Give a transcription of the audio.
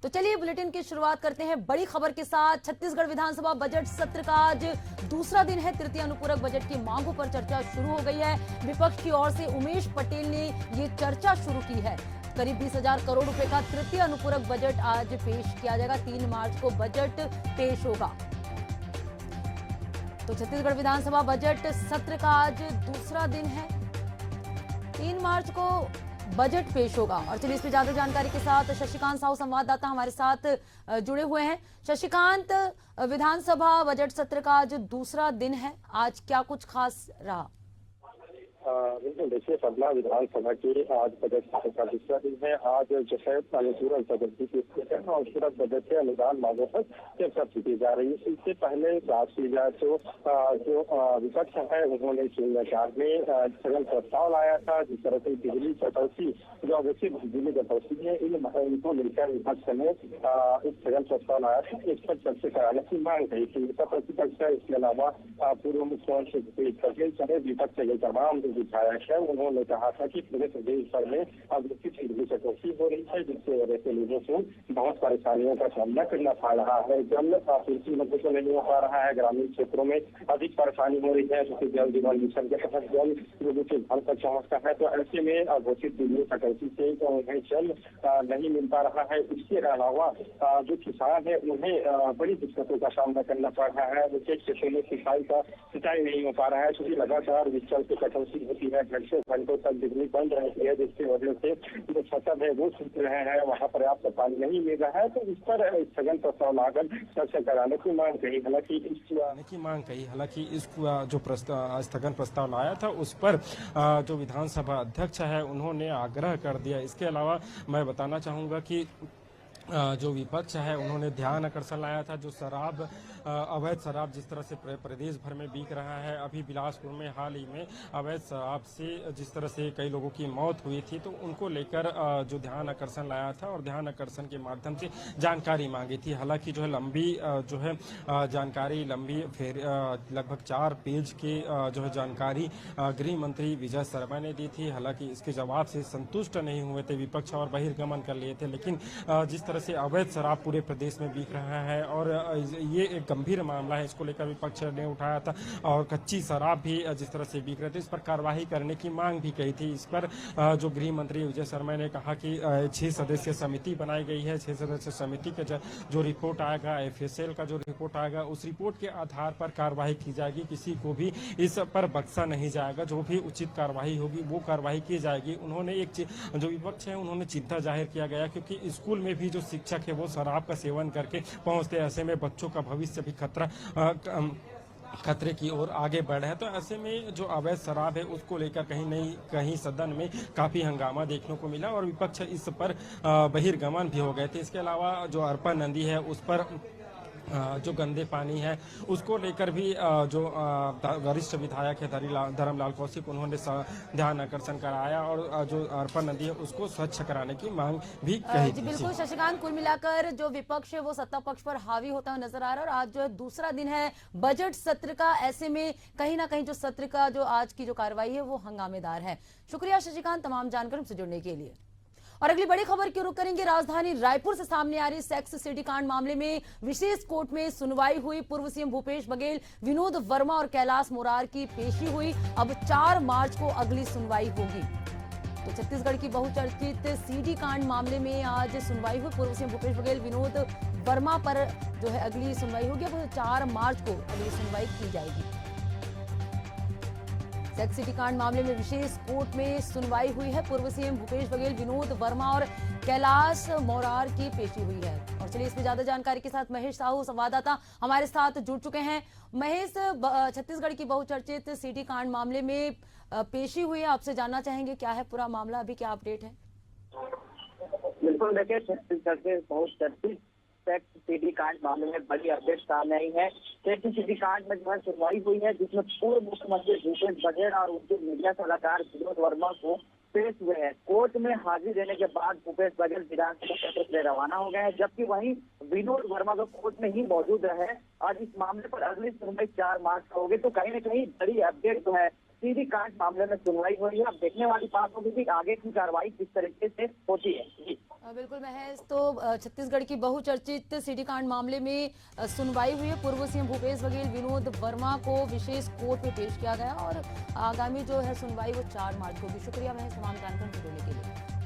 तो चलिए बुलेटिन की शुरुआत करते हैं बड़ी खबर के साथ। छत्तीसगढ़ विधानसभा बजट सत्र का आज दूसरा दिन है। तृतीय अनुपूरक बजट की मांगों पर चर्चा शुरू हो गई है। विपक्ष की ओर से उमेश पटेल ने ये चर्चा शुरू की है। करीब 20,000 करोड़ रुपए का तृतीय अनुपूरक बजट आज पेश किया जाएगा। 3 मार्च को बजट पेश होगा। तो छत्तीसगढ़ विधानसभा बजट सत्र का आज दूसरा दिन है। 3 मार्च को बजट पेश होगा। और चलिए इस पर ज्यादा जानकारी के साथ शशिकांत साहू संवाददाता हमारे साथ जुड़े हुए हैं। शशिकांत, विधानसभा बजट सत्र का आज दूसरा दिन है, आज क्या कुछ खास रहा? बिल्कुल, देखिए पटना विधानसभा के आज बजट सत्र का दूसरा दिन है। आज जो है अनुपूरक बजट की पेश है और पूरक बजट के अनुदान मांगों पर चर्चा की जा रही है। इससे पहले बात की जाए तो जो विपक्ष है उन्होंने 2004 में स्थगन प्रस्ताव लाया था, जिस तरह से बिजली कटौती जो अवैध बिजली कटौती है इनको लेकर विपक्ष ने एक स्थगन प्रस्ताव लाया था। इस पर चर्चा कराने की मांग कही थी। प्रतिपक्ष है, इसके अलावा पूर्व मुख्यमंत्री भूपेश बघेल समेत विपक्ष के तमाम विधायक है, उन्होंने कहा था कि पूरे प्रदेश भर में अवैध बिजली कटौती हो रही है, जिसकी वजह से लोगों को बहुत परेशानियों का सामना करना पड़ रहा है। जल आपूर्ति लोगों को नहीं हो पा रहा है, ग्रामीण क्षेत्रों में अधिक परेशानी हो रही है, जैसे जल जीवन मिशन के तहत जल लोगों के घर तक पहुंचता है। तो ऐसे में अघोषित बिजली कटौती से उन्हें जल नहीं मिल पा रहा है। इसके अलावा जो किसान है उन्हें बड़ी दिक्कतों का सामना करना पड़ रहा है। उनके क्षेत्रों में सिंचाई नहीं हो पा रहा है, क्योंकि लगातार जल की कटौती होती है, घंटों तक बिजली बंद रहती है, जिसकी वजह से जो फसल है वो सूख रहे हैं, वहाँ पर्याप्त पानी नहीं मिल रहा है। तो इस पर स्थगन प्रस्ताव लाकर चर्चा कराने की मांग कही। हालांकि इस जो स्थगन प्रस्ताव लाया था उस पर जो विधानसभा अध्यक्ष है उन्होंने आग्रह कर दिया। इसके अलावा मैं बताना चाहूंगा कि जो विपक्ष है उन्होंने ध्यान आकर्षण लाया था। जो शराब अवैध शराब जिस तरह से प्रदेश भर में बिक रहा है, अभी बिलासपुर में हाल ही में अवैध शराब से जिस तरह से कई लोगों की मौत हुई थी, तो उनको लेकर जो ध्यान आकर्षण लाया था और ध्यान आकर्षण के माध्यम से जानकारी मांगी थी। हालांकि जो है लंबी जो है जानकारी लंबी फिर लगभग 4 पेज के जो है जानकारी गृह मंत्री विजय शर्मा ने दी थी। हालांकि इसके जवाब से संतुष्ट नहीं हुए थे विपक्ष और बहिर्गमन कर लिए थे। लेकिन जिस तरह से अवैध शराब पूरे प्रदेश में बिक रहा है और ये एक गंभीर मामला है, इसको लेकर विपक्ष ने उठाया था। और कच्ची शराब भी जिस तरह से बिक रहे थे, इस पर कार्रवाई करने की मांग भी कही थी। इस पर जो गृह मंत्री विजय शर्मा ने कहा कि 6 सदस्यीय समिति बनाई गई है। 6 सदस्यीय समिति का जो रिपोर्ट आएगा, FSL का जो रिपोर्ट आएगा, उस रिपोर्ट के आधार पर कार्रवाई की जाएगी। किसी को भी इस पर बख्शा नहीं जाएगा। जो भी उचित कार्रवाई होगी वो कार्रवाई की जाएगी। उन्होंने एक जो विपक्ष है उन्होंने चिंता जाहिर किया गया, क्योंकि स्कूल में भी जो शिक्षक है वो शराब का सेवन करके पहुंचते, ऐसे में बच्चों का भविष्य भी खतरे की ओर आगे बढ़ है। तो ऐसे में जो अवैध शराब है उसको लेकर कहीं सदन में काफी हंगामा देखने को मिला और विपक्ष इस पर बहिर्गमन भी हो गए थे। इसके अलावा जो अरपा नदी है उस पर जो गंदे पानी है उसको लेकर भी जो वरिष्ठ विधायक है धर्मलाल कौशिक, उन्होंने ध्यान आकर्षण कराया और जो अरपा नदी है उसको स्वच्छ कराने की मांग भी कही थी। बिल्कुल शशिकांत, कुल मिलाकर जो विपक्ष है वो सत्ता पक्ष पर हावी होता हुआ नजर आ रहा है और आज जो है दूसरा दिन है बजट सत्र का। ऐसे में कहीं ना कहीं जो सत्र का जो आज की जो कार्रवाई है वो हंगामेदार है। शुक्रिया शशिकांत तमाम जानकारी से जुड़ने के लिए। और अगली बड़ी खबर की रुख करेंगे। राजधानी रायपुर से सामने आ रही सेक्स सिटी कांड मामले में विशेष कोर्ट में सुनवाई हुई। पूर्व सीएम भूपेश बघेल, विनोद वर्मा और कैलाश मोरार की पेशी हुई। अब 4 मार्च को अगली सुनवाई होगी। तो छत्तीसगढ़ की बहुचर्चित सीडी कांड मामले में आज सुनवाई हुई। पूर्व सीएम भूपेश बघेल, विनोद वर्मा पर जो है अगली सुनवाई होगी। अब 4 मार्च को अगली सुनवाई की जाएगी। सेक्स सिटी कांड मामले में विशेष कोर्ट में सुनवाई हुई है। पूर्व सीएम भूपेश बघेल, विनोद वर्मा और कैलाश मोरार की पेशी हुई है। और चलिए इसमें ज्यादा जानकारी के साथ महेश साहू संवाददाता हमारे साथ जुड़ चुके हैं। महेश, छत्तीसगढ़ की बहुचर्चित सिटी कांड मामले में पेशी हुई है, आपसे जानना चाहेंगे क्या है पूरा मामला, अभी क्या अपडेट है? बिल्कुल, देखिए छत्तीसगढ़ के बहुचर्चित सेक्स सिटी कांड मामले में बड़ी अपडेट सामने आई है। सेक्स सिटी कांड में जो है सुनवाई हुई है, जिसमें पूर्व मुख्यमंत्री भूपेश बघेल और उनके मीडिया सलाहकार विनोद वर्मा को पेश हुए हैं। कोर्ट में हाजिर देने के बाद भूपेश बघेल विधानसभा क्षेत्र से रवाना हो गए हैं, जबकि वहीं विनोद वर्मा को कोर्ट में ही मौजूद रहे और इस मामले पर अगली सुनवाई 4 मार्च को होगी। तो कहीं न कहीं बड़ी अपडेट जो है सीडी कांड मामले में सुनवाई हुई है। अब देखने वाली बात होगी कि आगे की कार्रवाई किस तरीके से होती है। बिल्कुल महज तो छत्तीसगढ़ की बहुचर्चित सिटी कांड मामले में सुनवाई हुई है। पूर्व सीएम भूपेश बघेल विनोद वर्मा को विशेष कोर्ट में पेश किया गया और आगामी जो है सुनवाई वो 4 मार्च को भी। शुक्रिया महज तमाम जानकारी देने के लिए।